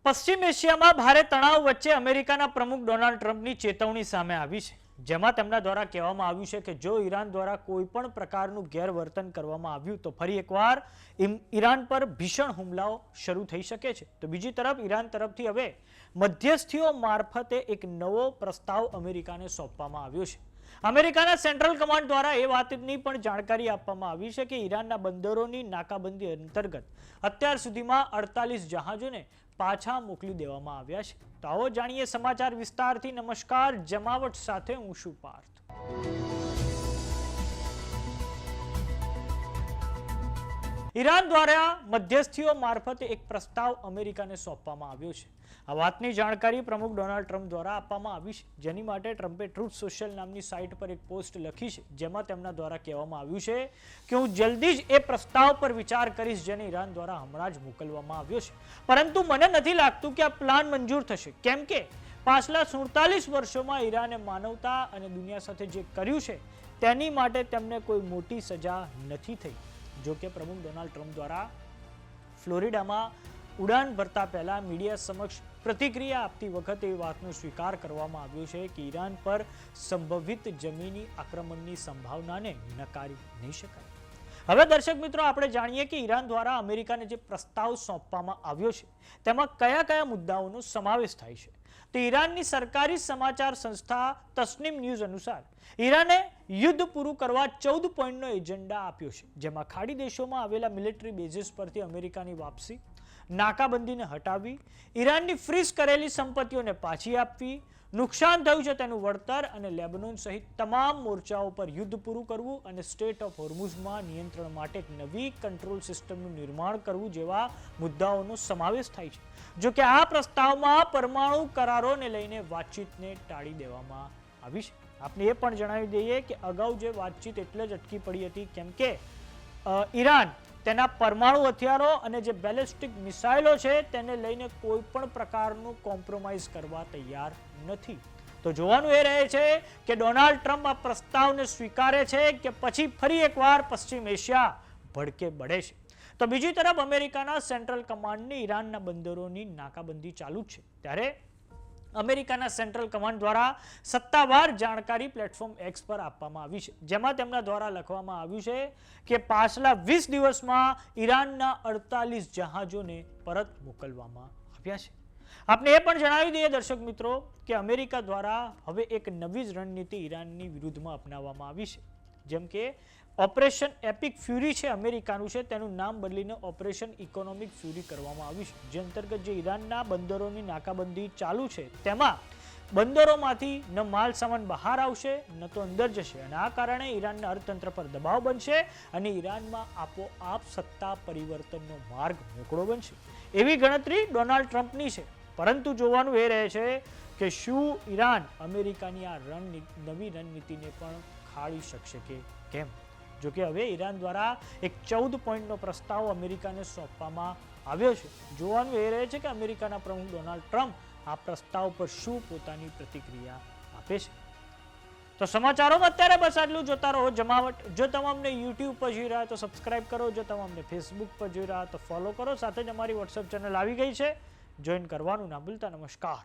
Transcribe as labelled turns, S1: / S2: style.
S1: પશ્ચિમ એશિયામાં ભારે તણાવ વચ્ચે અમેરિકાના પ્રમુખ ડોનાલ્ડ ટ્રમ્પની ચેતવણી સામે આવી છે, જેમાં તેમના દ્વારા કહેવામાં આવ્યું છે કે જો ઈરાન દ્વારા કોઈ પણ પ્રકારનું ગેરવર્તન કરવામાં આવ્યું તો ફરી એકવાર ઈરાન પર ભીષણ હુમલાઓ શરૂ થઈ શકે છે. તો બીજી તરફ ઈરાન તરફથી હવે મધ્યસ્થીઓ મારફતે એક નવો પ્રસ્તાવ અમેરિકાને સોંપવામાં આવ્યો છે. અમેરિકાના સેન્ટ્રલ કમાન્ડ દ્વારા એ વાતની પણ જાણકારી આપવામાં આવી છે કે ઈરાનના બંદરોની નાકાબંધી અંતર્ગત અત્યાર સુધીમાં 48 જહાજોને પાછા મોકલી દેવામાં આવ્યા છે. તો આવો જાણીએ સમાચાર વિસ્તારથી. નમસ્કાર, જમાવટ સાથે હું છું પાર્થ. ઈરાન દ્વારા મધ્યસ્થીઓ મારફતે એક પ્રસ્તાવ અમેરિકાને સોંપવામાં આવ્યો છે. આ વાતની જાણકારી પ્રમુખ ડોનાલ્ડ ટ્રમ્પ દ્વારા આપવામાં આવી છે, જેની માટે ટ્રમ્પે ટ્રુથ સોશિયલ નામની સાઇટ પર એક પોસ્ટ લખી છે, જેમાં તેમના દ્વારા કહેવામાં આવ્યું છે કે હું જલ્દી જ એ પ્રસ્તાવ પર વિચાર કરીશ જેને ઈરાન દ્વારા હમણાં જ મોકલવામાં આવ્યો છે. પરંતુ મને નથી લાગતું કે આ પ્લાન મંજૂર થશે, કેમ કે પાછલા 47 વર્ષોમાં ઈરાને માનવતા અને દુનિયા સાથે જે કર્યું છે તેની માટે તેમને કોઈ મોટી સજા નથી થઈ. જો કે પ્રમુખ ડોનાલ્ડ ટ્રમ્પ દ્વારા ફ્લોરિડામાં ઉડાન ભરતા પહેલા મીડિયા સમક્ષ પ્રતિક્રિયા આપતી વખતે એ વાતનો સ્વીકાર કરવામાં આવ્યો છે કે ઈરાન પર સંભવિત જમીની આક્રમણની સંભાવનાને નકારી નહીં શકાય. હવે દર્શક મિત્રો, આપણે જાણીએ કે ઈરાન દ્વારા અમેરિકાને જે પ્રસ્તાવ સોંપવામાં આવ્યો છે તેમાં કયા કયા મુદ્દાઓનો સમાવેશ થાય છે. તો ઈરાનની સરકારી સમાચાર સંસ્થા તસ્નીમ ન્યૂઝ અનુસાર ઈરાને યુદ્ધ પૂરું કરવા 14 પોઈન્ટનો એજન્ડા આપ્યો છે, જેમાં ખાડી દેશોમાં આવેલા મિલિટરી બેઝિસ પરથી અમેરિકાની વાપસી, નાકાબંધીને હટાવવી, ઈરાનની ફ્રીઝ કરેલી સંપત્તિઓને પાછી આપવી, નુકસાન થયું છે તેનું વળતર અને લેબનોન સહિત તમામ મોરચાઓ પર યુદ્ધ પૂરું કરવું અને સ્ટેટ ઓફ હોર્મુઝમાં નિયંત્રણ માટે એક નવી કંટ્રોલ સિસ્ટમનું નિર્માણ કરવું જેવા મુદ્દાઓનો સમાવેશ થાય છે. જો કે આ પ્રસ્તાવમાં પરમાણુ કરારોને લઈને વાતચીતને ટાળી દેવામાં આવી છે. આપણે એ પણ જણાવી દઈએ કે અગાઉ જે વાતચીત એટલે જ અટકી પડી હતી કેમ કે ઈરાન તેના પરમાણુ હથિયારો અને જે બેલિસ્ટિક મિસાઇલો છે તેને લઈને કોઈ પણ પ્રકારનું કોમ્પ્રોમાઇઝ કરવા તૈયાર નથી. તો જોવાનું એ રહે છે કે ડોનાલ્ડ ટ્રમ્પ આ પ્રસ્તાવને સ્વીકારે છે કે પછી ફરી એકવાર પશ્ચિમ એશિયા ભડકે બળે છે. તો બીજી તરફ અમેરિકાના સેન્ટ્રલ કમાન્ડની ઈરાનના બંદરોની નાકાબંધી ચાલુ જ છે, ત્યારે અમેરિકાના સેન્ટ્રલ કમાન્ડ દ્વારા સત્તાવાર જાણકારી પ્લેટફોર્મ એક્સ પર આપવામાં આવી છે, જેમાં તેમના દ્વારા લખવામાં આવ્યું છે કે પાછલા 20 દિવસમાં ઈરાનના 48 જહાજોને પરત મોકલવામાં આવ્યા છે. આપણે એ પણ જણાવી દઈએ દર્શક મિત્રો કે અમેરિકા દ્વારા હવે એક નવી જ રણનીતિ ઈરાનની વિરુદ્ધમાં અપનાવવામાં આવી છે. જેમ કે ઓપરેશન એપિક ફ્યુરી છે અમેરિકાનું છે, તેનું નામ બદલીને ઓપરેશન ઇકોનોમિક ફ્યુરી કરવામાં આવ્યું છે, જે અંતર્ગત જે ઈરાનના બંદરોની નાકાબંધી ચાલુ છે તેમાં બંદરોમાંથી ન માલ સામાન બહાર આવશે ન તો અંદર જશે, અને આ કારણે ઈરાનના અર્થતંત્ર પર દબાવ બનશે અને ઈરાનમાં આપોઆપ સત્તા પરિવર્તનનો માર્ગ મોકળો બનશે એવી ગણતરી ડોનાલ્ડ ટ્રમ્પની છે. પરંતુ જોવાનું એ રહે છે કે શું ઈરાન અમેરિકાની આ નવી રણનીતિને પણ ખાળી શકશે કે કેમ. જો કે હવે ઈરાન દ્વારા એક 14 પોઈન્ટનો પ્રસ્તાવ અમેરિકાને સોંપવામાં આવ્યો છે. જોવાનું એ રહે છે કે અમેરિકાના પ્રમુખ ડોનાલ્ડ ટ્રમ્પ આ પ્રસ્તાવ પર શું પોતાની પ્રતિક્રિયા આપે છે. તો સમાચારોમાં અત્યારે બસ આટલું. જોતા રહો જમાવટ. જો તમામને યુટ્યુબ પર જોઈ રહ્યા તો સબસ્ક્રાઇબ કરો, જો તમને ફેસબુક પર જોઈ રહ્યા તો ફોલો કરો. સાથે જ અમારી વોટ્સએપ ચેનલ આવી ગઈ છે, જોઈન કરવાનું ના ભૂલતા. નમસ્કાર.